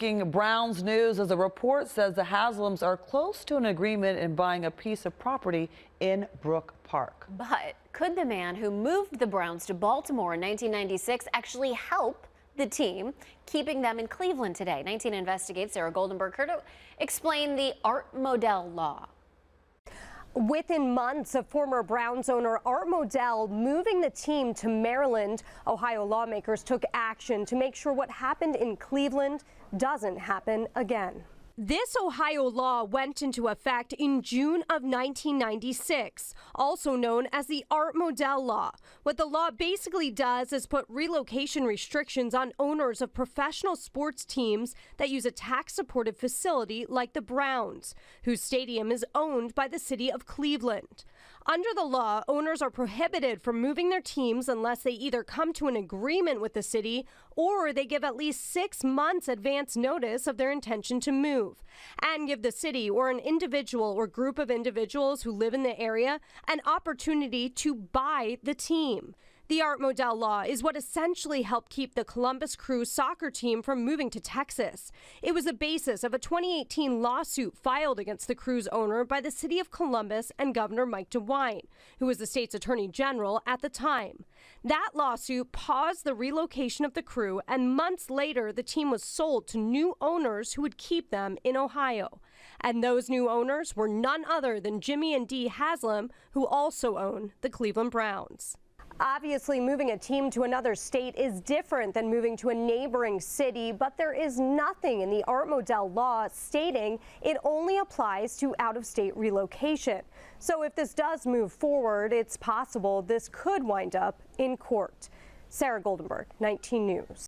Browns news as a report says the Haslams are close to an agreement in buying a piece of property in Brook Park. But could the man who moved the Browns to Baltimore in 1996 actually help the team, keeping them in Cleveland today? 19 Investigates Sarah Goldenberg here to explain the Art Modell law. Within months of former Browns owner Art Modell moving the team to Maryland, Ohio lawmakers took action to make sure what happened in Cleveland doesn't happen again. This Ohio law went into effect in June of 1996, also known as the Art Modell law. What the law basically does is put relocation restrictions on owners of professional sports teams that use a tax-supported facility like the Browns, whose stadium is owned by the city of Cleveland. Under the law, owners are prohibited from moving their teams unless they either come to an agreement with the city or they give at least 6 months advance notice of their intention to move, and give the city or an individual or group of individuals who live in the area an opportunity to buy the team. The Art Modell law is what essentially helped keep the Columbus Crew soccer team from moving to Texas. It was the basis of a 2018 lawsuit filed against the Crew's owner by the city of Columbus and Governor Mike DeWine, who was the state's attorney general at the time. That lawsuit paused the relocation of the Crew, and months later, the team was sold to new owners who would keep them in Ohio. And those new owners were none other than Jimmy and Dee Haslam, who also own the Cleveland Browns. Obviously, moving a team to another state is different than moving to a neighboring city, but there is nothing in the Art Modell law stating it only applies to out-of-state relocation. So if this does move forward, it's possible this could wind up in court. Sarah Goldenberg, 19 News.